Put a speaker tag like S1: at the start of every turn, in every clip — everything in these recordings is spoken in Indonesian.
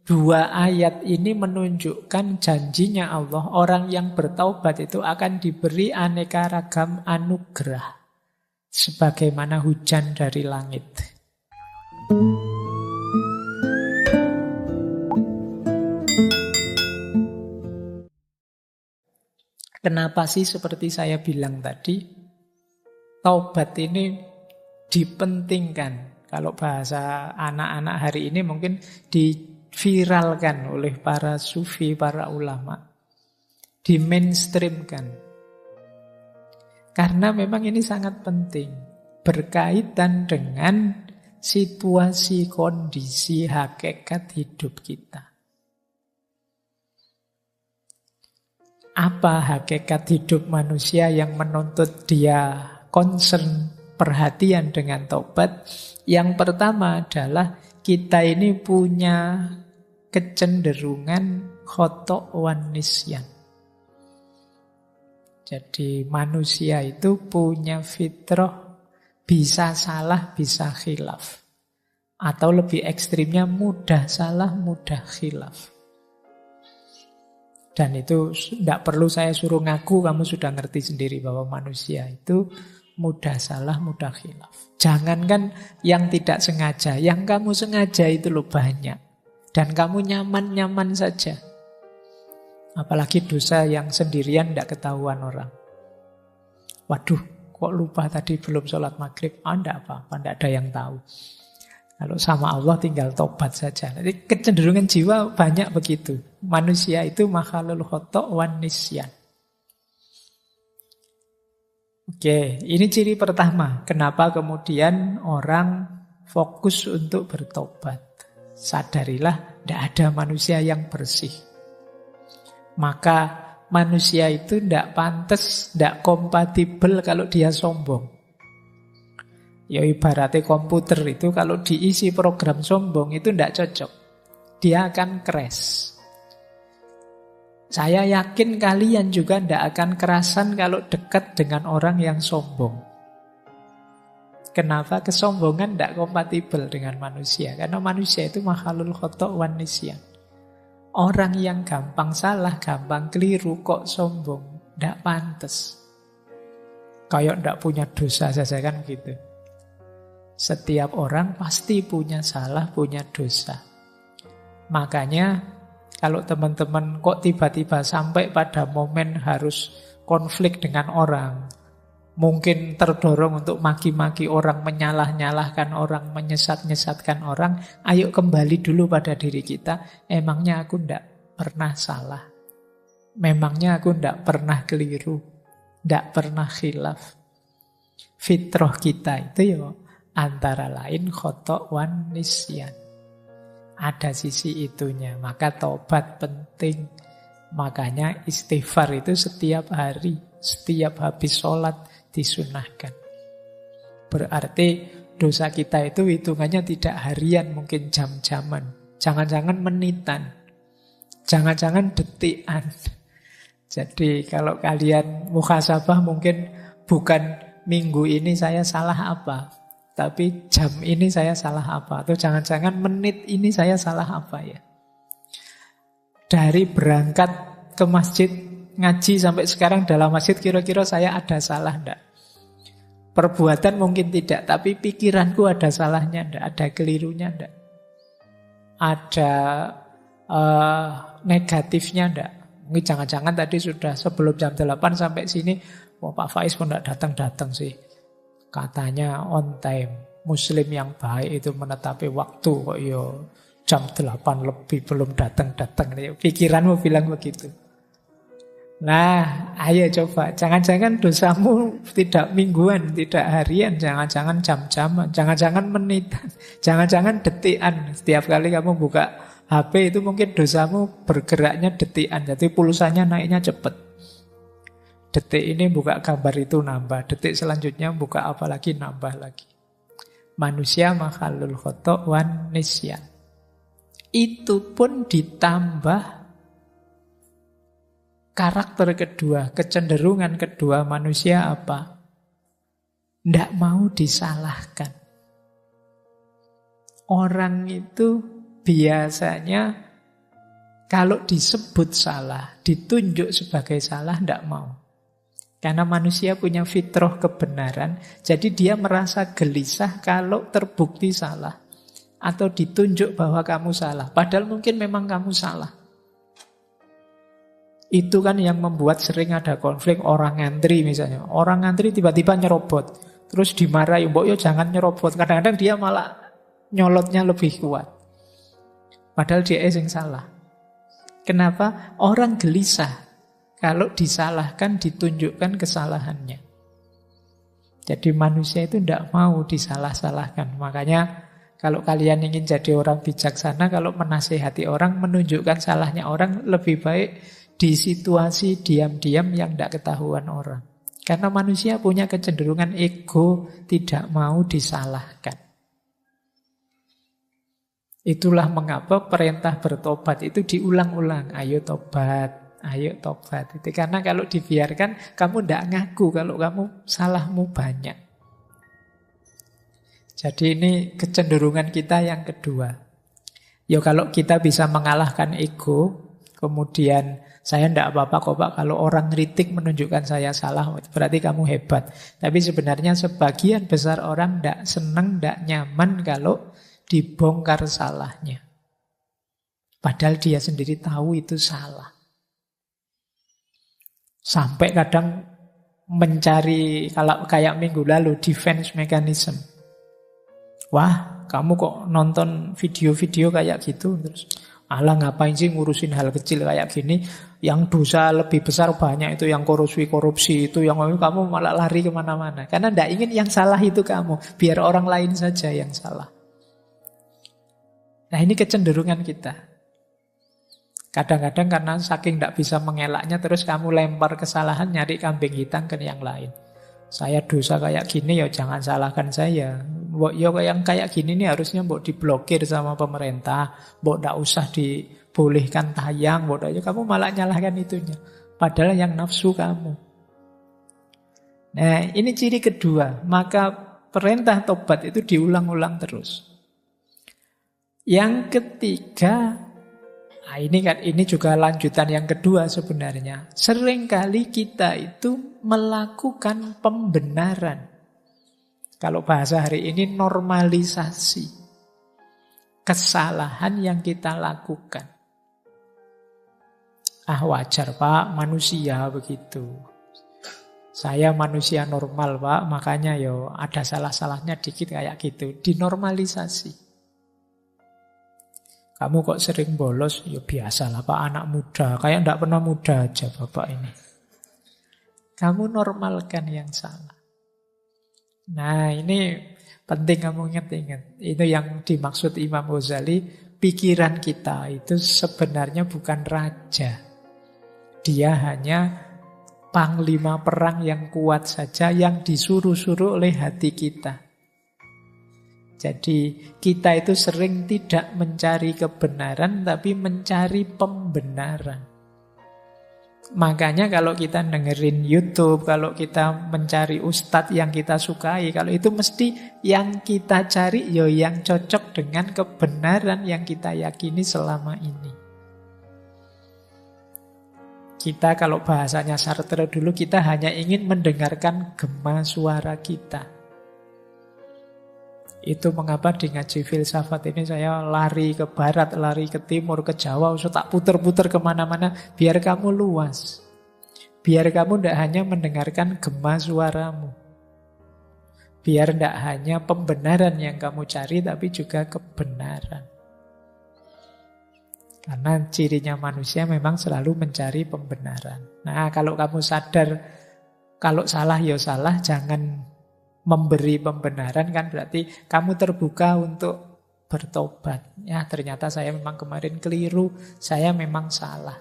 S1: Dua ayat ini menunjukkan janjinya Allah, orang yang bertaubat itu akan diberi aneka ragam anugerah, sebagaimana hujan dari langit. Kenapa sih seperti saya bilang tadi, taubat ini dipentingkan. Kalau bahasa anak-anak hari ini mungkin diviralkan oleh para sufi, para ulama. Dimainstreamkan. Karena memang ini sangat penting. Berkaitan dengan situasi, kondisi, hakikat hidup kita. Apa hakikat hidup manusia yang menuntut dia concern, perhatian dengan taubat? Yang pertama adalah kita ini punya kecenderungan khoto' wan nisyan. Jadi manusia itu punya fitrah bisa salah, bisa khilaf. Atau lebih ekstrimnya mudah salah, mudah khilaf. Dan itu tidak perlu saya suruh ngaku, kamu sudah ngerti sendiri bahwa manusia itu mudah salah, mudah khilaf. Jangankan yang tidak sengaja, yang kamu sengaja itu loh banyak. Dan kamu nyaman-nyaman saja. Apalagi dosa yang sendirian tidak ketahuan orang. Waduh, kok lupa tadi belum sholat maghrib? Tidak apa-apa, tidak ada yang tahu. Kalau sama Allah tinggal tobat saja. Jadi kecenderungan jiwa banyak begitu. Manusia itu makhlul khoto' wan nisyan. Oke, ini ciri pertama. Kenapa kemudian orang fokus untuk bertobat. Sadarilah, tidak ada manusia yang bersih. Maka manusia itu tidak pantas, tidak kompatibel kalau dia sombong. Ya ibaratnya komputer itu kalau diisi program sombong itu tidak cocok. Dia akan crash. Saya yakin kalian juga tidak akan kerasan kalau dekat dengan orang yang sombong. Kenapa? Kesombongan tidak kompatibel dengan manusia. Karena manusia itu makhlul khoto' wan nisyan. Orang yang gampang salah, gampang keliru kok sombong. Tidak pantas. Kayak tidak punya dosa saja kan gitu. Setiap orang pasti punya salah, punya dosa. Makanya kalau teman-teman kok tiba-tiba sampai pada momen harus konflik dengan orang, mungkin terdorong untuk maki-maki orang, menyalah-nyalahkan orang, menyesat-nyesatkan orang, ayo kembali dulu pada diri kita. Emangnya aku tidak pernah salah? Memangnya aku tidak pernah keliru? Tidak pernah khilaf? Fitrah kita itu ya antara lain khoto' wan nisyan. Ada sisi itunya. Maka taubat penting. Makanya istighfar itu setiap hari, setiap habis sholat disunahkan. Berarti dosa kita itu hitungannya tidak harian, mungkin jam-jaman. Jangan-jangan menitan. Jangan-jangan detikan. Jadi kalau kalian muhasabah mungkin bukan minggu ini saya salah apa, tapi jam ini saya salah apa? Atau jangan-jangan menit ini saya salah apa ya? Dari berangkat ke masjid ngaji sampai sekarang dalam masjid kira-kira saya ada salah enggak? Perbuatan mungkin tidak, tapi pikiranku ada salahnya enggak? Ada kelirunya enggak? Ada negatifnya enggak? Mungkin jangan-jangan tadi sudah sebelum jam 8 sampai sini, Pak Faiz pun enggak datang-datang sih. Katanya on time. Muslim yang baik itu menetapi waktu kok yo jam 8 lebih belum datang-datang. Pikiranmu bilang begitu. Nah, ayo coba. Jangan-jangan dosamu tidak mingguan, tidak harian. Jangan-jangan jam-jaman. Jangan-jangan menitan. Jangan-jangan detikan. Setiap kali kamu buka HP itu mungkin dosamu bergeraknya detikan. Jadi pulsanya naiknya cepat. Detik ini buka gambar itu nambah. Detik selanjutnya buka apa lagi nambah lagi. Manusia makhlul khoto' wan nisyan. Itu pun ditambah karakter kedua, kecenderungan kedua manusia apa? Tidak mau disalahkan. Orang itu biasanya Kalau disebut salah, ditunjuk sebagai salah, tidak mau. Karena manusia punya fitrah kebenaran, jadi dia merasa gelisah kalau terbukti salah. Atau ditunjuk bahwa kamu salah. Padahal mungkin memang kamu salah. Itu kan yang membuat sering ada konflik orang ngantri misalnya. Orang ngantri tiba-tiba nyerobot. Terus dimarahi, mbok yo jangan nyerobot. Kadang-kadang dia malah nyolotnya lebih kuat. Padahal dia yang salah. Kenapa? Orang gelisah kalau disalahkan, ditunjukkan kesalahannya. Jadi manusia itu tidak mau disalah-salahkan. Makanya kalau kalian ingin jadi orang bijaksana, kalau menasihati orang, menunjukkan salahnya orang, lebih baik di situasi diam-diam yang tidak ketahuan orang. Karena manusia punya kecenderungan ego, tidak mau disalahkan. Itulah mengapa perintah bertobat itu diulang-ulang. Ayo tobat, ayo tobat. Itu karena kalau dibiarkan, kamu tidak ngaku kalau kamu salahmu banyak. Jadi ini kecenderungan kita yang kedua. Ya kalau kita bisa mengalahkan ego, kemudian saya tidak apa-apa kok Pak, kalau orang kritik menunjukkan saya salah, berarti kamu hebat. Tapi sebenarnya sebagian besar orang tidak senang, tidak nyaman kalau dibongkar salahnya. Padahal dia sendiri tahu itu salah. Sampai kadang mencari, kalau kayak minggu lalu, defense mechanism. Wah, kamu kok nonton video-video kayak gitu? Terus, alah ngapain sih ngurusin hal kecil kayak gini? Yang dosa lebih besar banyak itu, yang korupsi itu, yang kamu malah lari kemana-mana. Karena tidak ingin yang salah itu kamu, biar orang lain saja yang salah. Nah ini kecenderungan kita. Kadang-kadang karena saking tidak bisa mengelaknya, terus kamu lempar kesalahan, nyari kambing hitam ke yang lain. Saya dosa kayak gini, ya jangan salahkan saya. Ya yang kayak gini nih harusnya mbok diblokir sama pemerintah, mbok tidak usah dibolehkan tayang, mbok ya kamu malah nyalahkan itunya. Padahal yang nafsu kamu. Nah ini ciri kedua. Maka perintah tobat itu diulang-ulang terus. Yang ketiga, nah ini juga lanjutan yang kedua sebenarnya. Seringkali kita itu melakukan pembenaran. Kalau bahasa hari ini normalisasi kesalahan yang kita lakukan. Ah wajar Pak, manusia begitu. Saya manusia normal Pak, makanya yo ada salah-salahnya dikit kayak gitu. Dinormalisasi. Kamu kok sering bolos? Ya biasalah Pak, anak muda. Kayak tidak pernah muda aja Bapak ini. Kamu normalkan yang salah. Nah ini penting kamu ingat-ingat. Itu yang dimaksud Imam Ghazali. Pikiran kita itu sebenarnya bukan raja. Dia hanya panglima perang yang kuat saja, yang disuruh-suruh oleh hati kita. Jadi kita itu sering tidak mencari kebenaran, tapi mencari pembenaran. Makanya kalau kita dengerin YouTube, kalau kita mencari ustadz yang kita sukai, kalau itu mesti yang kita cari ya yang cocok dengan kebenaran yang kita yakini selama ini. Kita kalau bahasanya Sartre dulu, kita hanya ingin mendengarkan gema suara kita. Itu mengapa di ngaji filsafat ini saya lari ke barat, lari ke timur, ke Jawa, usah tak puter-puter kemana-mana, biar kamu luas. Biar kamu tidak hanya mendengarkan gema suaramu. Biar tidak hanya pembenaran yang kamu cari, tapi juga kebenaran. Karena cirinya manusia memang selalu mencari pembenaran. Nah kalau kamu sadar, kalau salah ya salah, jangan memberi pembenaran, kan berarti kamu terbuka untuk bertobat. Ya ternyata saya memang kemarin keliru, saya memang salah.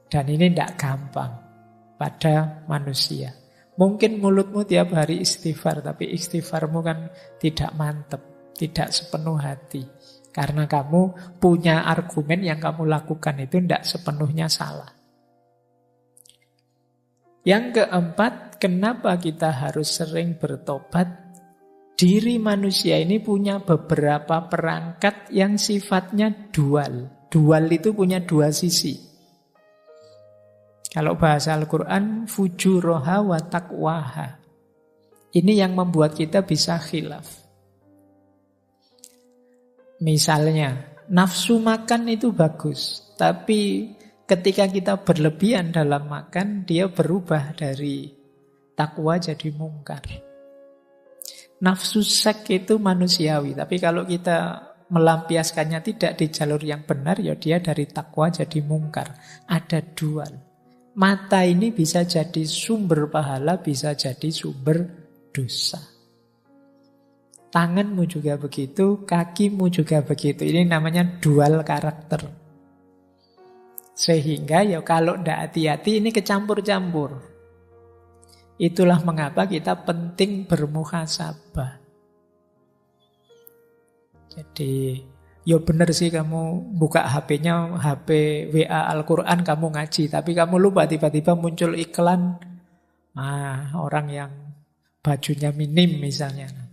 S1: Dan ini tidak gampang pada manusia. Mungkin mulutmu tiap hari istighfar, tapi istighfarmu kan tidak mantap, tidak sepenuh hati. Karena kamu punya argumen yang kamu lakukan itu tidak sepenuhnya salah. Yang keempat, kenapa kita harus sering bertobat? Diri manusia ini punya beberapa perangkat yang sifatnya dual. Dual itu punya dua sisi. Kalau bahasa Al-Quran, fujuroha wa taqwaha. Ini yang membuat kita bisa khilaf. Misalnya, nafsu makan itu bagus, tapi ketika kita berlebihan dalam makan, dia berubah dari takwa jadi mungkar. Nafsu seks itu manusiawi, tapi kalau kita melampiaskannya tidak di jalur yang benar, ya dia dari takwa jadi mungkar. Ada dual. Mata ini bisa jadi sumber pahala, bisa jadi sumber dosa. Tanganmu juga begitu, kakimu juga begitu. Ini namanya dual karakter. Sehingga ya kalau tidak hati-hati ini kecampur-campur. Itulah mengapa kita penting bermuhasabah. Jadi, ya benar sih kamu buka HP-nya, HP WA Al-Quran kamu ngaji. Tapi kamu lupa tiba-tiba muncul iklan. Orang yang bajunya minim misalnya.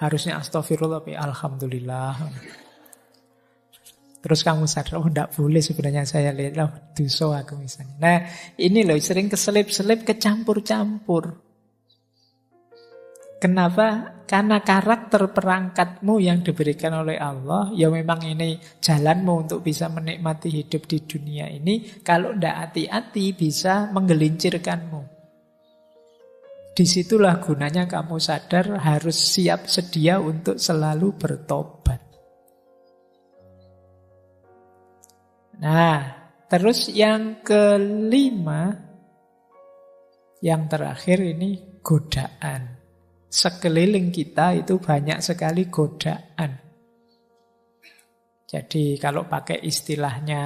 S1: Harusnya astagfirullah, alhamdulillah. Terus kamu sadar, tidak boleh sebenarnya saya lihat, dosa aku misalnya. Nah, ini loh sering keselip-selip, kecampur-campur. Kenapa? Karena karakter perangkatmu yang diberikan oleh Allah, ya memang ini jalanmu untuk bisa menikmati hidup di dunia ini. Kalau tidak hati-hati bisa menggelincirkanmu. Disitulah gunanya kamu sadar harus siap sedia untuk selalu bertobat. Nah, terus yang kelima, yang terakhir ini godaan. Sekeliling kita itu banyak sekali godaan. Jadi kalau pakai istilahnya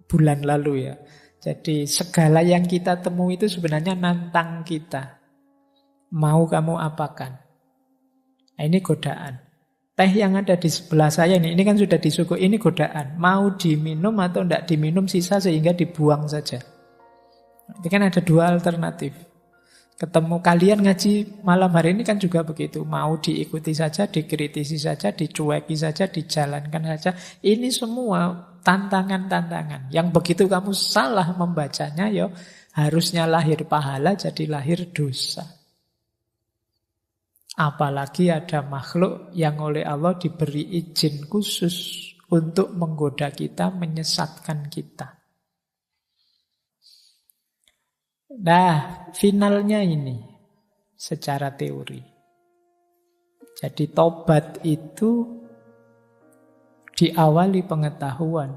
S1: bulan lalu ya, jadi segala yang kita temui itu sebenarnya nantang kita. Mau kamu apakan? Nah, ini godaan. Teh yang ada di sebelah saya ini kan sudah disuguh, ini godaan. Mau diminum atau tidak diminum sisa sehingga dibuang saja. Ini kan ada dua alternatif. Ketemu kalian ngaji malam hari ini kan juga begitu. Mau diikuti saja, dikritisi saja, dicueki saja, dijalankan saja. Ini semua tantangan-tantangan. Yang begitu kamu salah membacanya, ya harusnya lahir pahala jadi lahir dosa. Apalagi ada makhluk yang oleh Allah diberi izin khusus untuk menggoda kita, menyesatkan kita. Nah, finalnya ini secara teori. Jadi tobat itu diawali pengetahuan,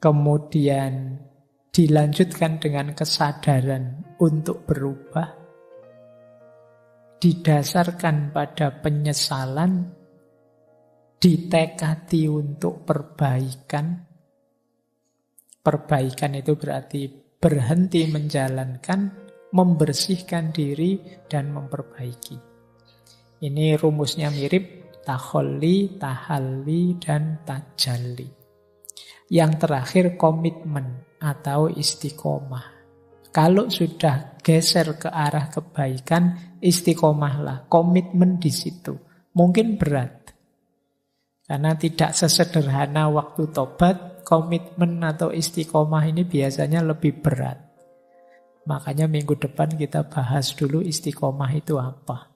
S1: kemudian dilanjutkan dengan kesadaran untuk berubah, didasarkan pada penyesalan, ditekadi untuk perbaikan. Perbaikan itu berarti berhenti menjalankan, membersihkan diri, dan memperbaiki. Ini rumusnya mirip, takholli, tahalli, dan tajalli. Yang terakhir komitmen atau istiqomah. Kalau sudah geser ke arah kebaikan, istiqomahlah, komitmen di situ. Mungkin berat, karena tidak sesederhana waktu tobat, komitmen atau istiqomah ini biasanya lebih berat. Makanya minggu depan kita bahas dulu istiqomah itu apa.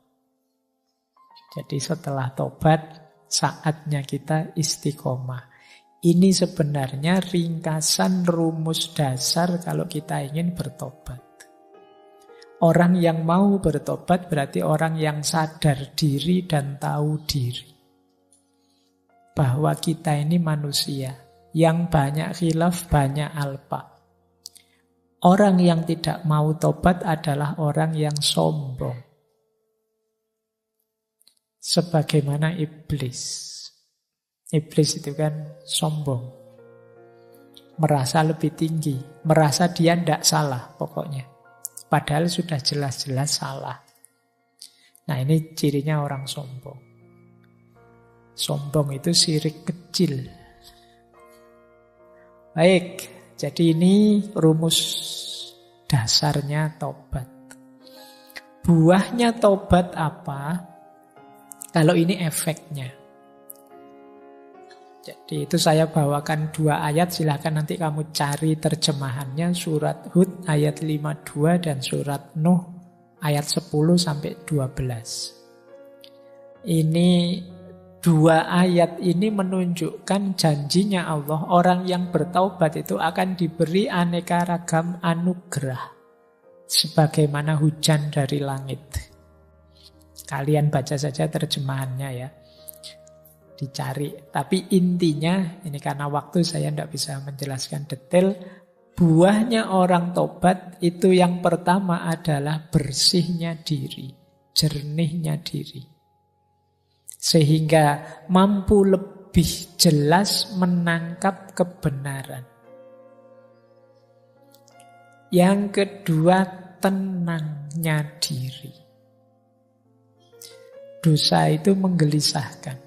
S1: Jadi setelah tobat, saatnya kita istiqomah. Ini sebenarnya ringkasan rumus dasar kalau kita ingin bertobat. Orang yang mau bertobat berarti orang yang sadar diri dan tahu diri. Bahwa kita ini manusia. Yang banyak khilaf, banyak alpa. Orang yang tidak mau tobat adalah orang yang sombong. Sebagaimana iblis. Iblis itu kan sombong. Merasa lebih tinggi. Merasa dia tidak salah pokoknya. Padahal sudah jelas-jelas salah. Nah, ini cirinya orang sombong. Sombong itu syirik kecil. Baik, jadi ini rumus dasarnya tobat. Buahnya tobat apa? Kalau ini efeknya. Jadi itu saya bawakan 2 ayat, silahkan nanti kamu cari terjemahannya. Surat Hud ayat 52 dan surat Nuh ayat 10 sampai 12. Ini 2 ayat ini menunjukkan janjinya Allah, orang yang bertaubat itu akan diberi aneka ragam anugerah sebagaimana hujan dari langit. Kalian baca saja terjemahannya ya, dicari. Tapi intinya, ini karena waktu saya tidak bisa menjelaskan detail, buahnya orang tobat itu yang pertama adalah bersihnya diri, jernihnya diri. Sehingga mampu lebih jelas menangkap kebenaran. Yang kedua, tenangnya diri. Dosa itu menggelisahkan.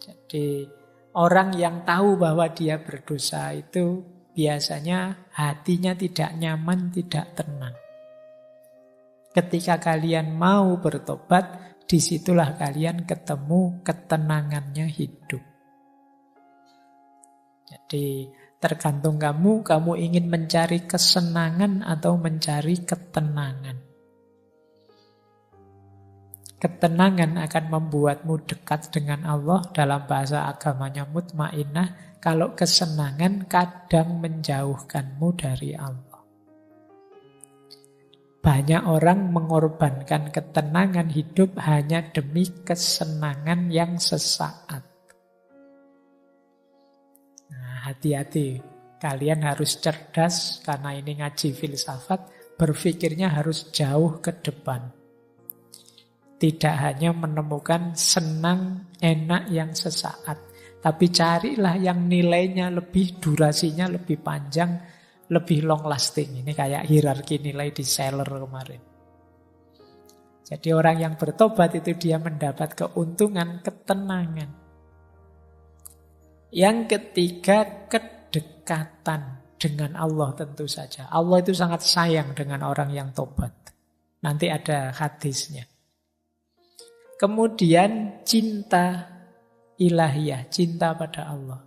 S1: Jadi orang yang tahu bahwa dia berdosa itu biasanya hatinya tidak nyaman, tidak tenang. Ketika kalian mau bertobat, disitulah kalian ketemu ketenangannya hidup. Jadi tergantung kamu ingin mencari kesenangan atau mencari ketenangan. Ketenangan akan membuatmu dekat dengan Allah, dalam bahasa agamanya mutmainnah. Kalau kesenangan kadang menjauhkanmu dari Allah. Banyak orang mengorbankan ketenangan hidup hanya demi kesenangan yang sesaat. Nah, hati-hati. Kalian harus cerdas, karena ini ngaji filsafat, berpikirnya harus jauh ke depan. Tidak hanya menemukan senang, enak yang sesaat. Tapi carilah yang nilainya lebih, durasinya lebih panjang, lebih long lasting. Ini kayak hierarki nilai di seller kemarin. Jadi orang yang bertobat itu dia mendapat keuntungan, ketenangan. Yang ketiga, kedekatan dengan Allah tentu saja. Allah itu sangat sayang dengan orang yang tobat. Nanti ada hadisnya. Kemudian cinta ilahiyah, cinta pada Allah.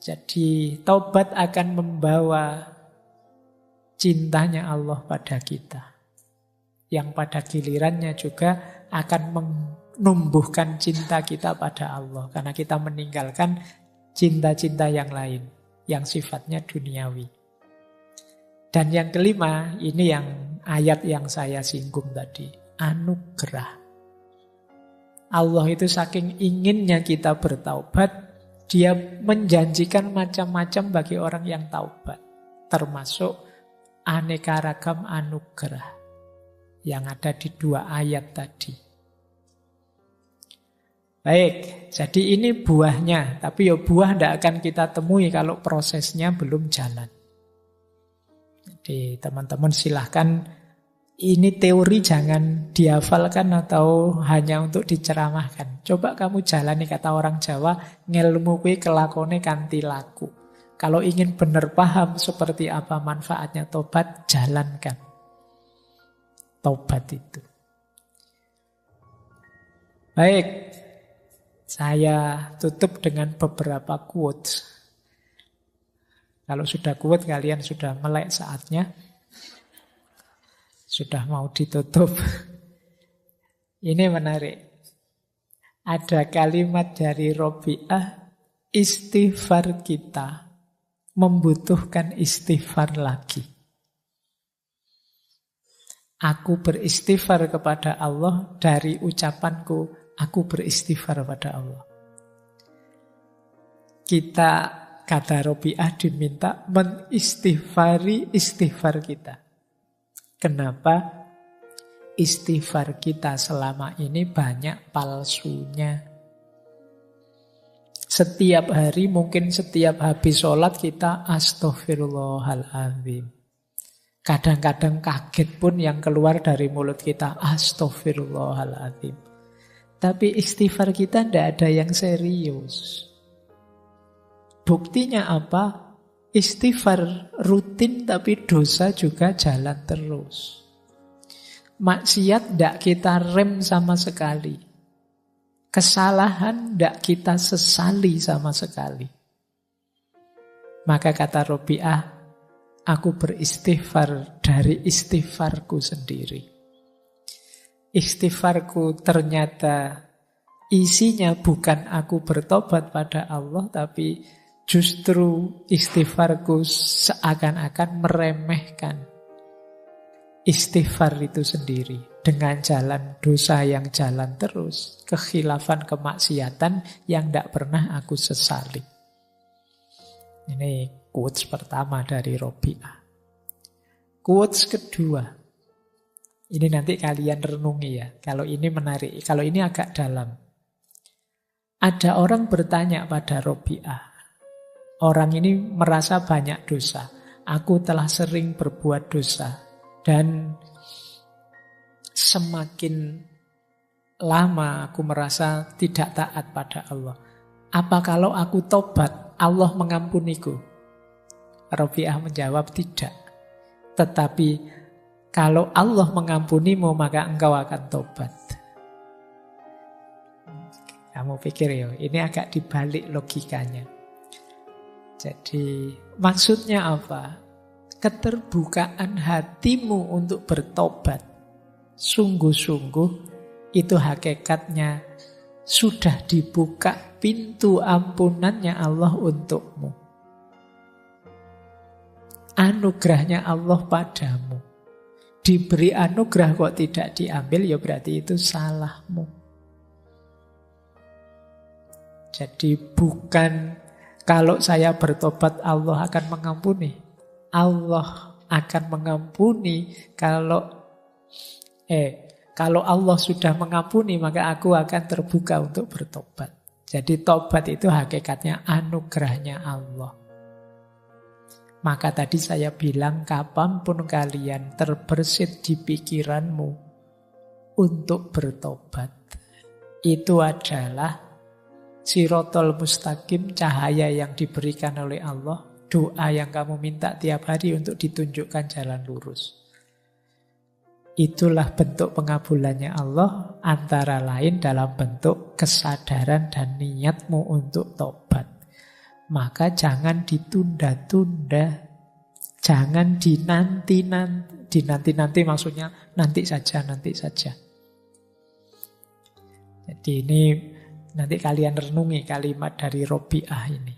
S1: Jadi taubat akan membawa cintanya Allah pada kita. Yang pada gilirannya juga akan menumbuhkan cinta kita pada Allah. Karena kita meninggalkan cinta-cinta yang lain, yang sifatnya duniawi. Dan yang kelima, ini yang ayat yang saya singgung tadi, anugerah. Allah itu saking inginnya kita bertaubat, dia menjanjikan macam-macam bagi orang yang taubat. Termasuk aneka ragam anugerah yang ada di 2 ayat tadi. Baik, jadi ini buahnya. Tapi buah tidak akan kita temui kalau prosesnya belum jalan. Jadi teman-teman silahkan, ini teori jangan dihafalkan atau hanya untuk diceramahkan. Coba kamu jalani, kata orang Jawa, ngelmu kuwi kelakone kanthi laku. Kalau ingin benar paham seperti apa manfaatnya tobat, jalankan tobat itu. Baik, saya tutup dengan beberapa quotes. Kalau sudah quote, kalian sudah melek saatnya. Sudah mau ditutup. Ini menarik. Ada kalimat dari Robi'ah, istighfar kita membutuhkan istighfar lagi. Aku beristighfar kepada Allah dari ucapanku, aku beristighfar pada Allah. Kita, kata Robi'ah, diminta menistighfari istighfar kita. Kenapa? Istighfar kita selama ini banyak palsunya. Setiap hari, mungkin setiap habis sholat kita astaghfirullahaladzim. Kadang-kadang kaget pun yang keluar dari mulut kita astaghfirullahaladzim. Tapi istighfar kita tidak ada yang serius. Buktinya apa? Istighfar rutin tapi dosa juga jalan terus. Maksiat tidak kita rem sama sekali. Kesalahan tidak kita sesali sama sekali. Maka kata Robi'ah, aku beristighfar dari istighfarku sendiri. Istighfarku ternyata isinya bukan aku bertobat pada Allah, tapi justru istighfarku seakan-akan meremehkan istighfar itu sendiri. Dengan jalan dosa yang jalan terus, kekhilafan kemaksiatan yang tidak pernah aku sesali. Ini quotes pertama dari Robi'ah. Quotes kedua, ini nanti kalian renungi ya. Kalau ini menarik, kalau ini agak dalam. Ada orang bertanya pada Robi'ah. Orang ini merasa banyak dosa. Aku telah sering berbuat dosa. Dan semakin lama aku merasa tidak taat pada Allah. Apa kalau aku tobat, Allah mengampuniku? Robi'ah menjawab tidak. Tetapi kalau Allah mengampunimu, maka engkau akan tobat. Kamu pikir ya, ini agak dibalik logikanya. Jadi maksudnya apa? Keterbukaan hatimu untuk bertobat sungguh-sungguh itu hakikatnya sudah dibuka pintu ampunannya Allah untukmu. Anugerahnya Allah padamu. Diberi anugerah kok tidak diambil, ya berarti itu salahmu. Jadi bukan kalau saya bertobat Allah akan mengampuni. Allah akan mengampuni kalau Allah sudah mengampuni, maka aku akan terbuka untuk bertobat. Jadi tobat itu hakikatnya anugerahnya Allah. Maka tadi saya bilang, kapanpun kalian terbersit di pikiranmu untuk bertobat, itu adalah sirotol mustaqim, cahaya yang diberikan oleh Allah, doa yang kamu minta tiap hari untuk ditunjukkan jalan lurus. Itulah bentuk pengabulannya Allah, antara lain dalam bentuk kesadaran dan niatmu untuk tobat. Maka jangan ditunda-tunda, jangan dinanti-nanti. Dinanti-nanti maksudnya nanti saja. Jadi ini nanti kalian renungi kalimat dari Robi'ah ini.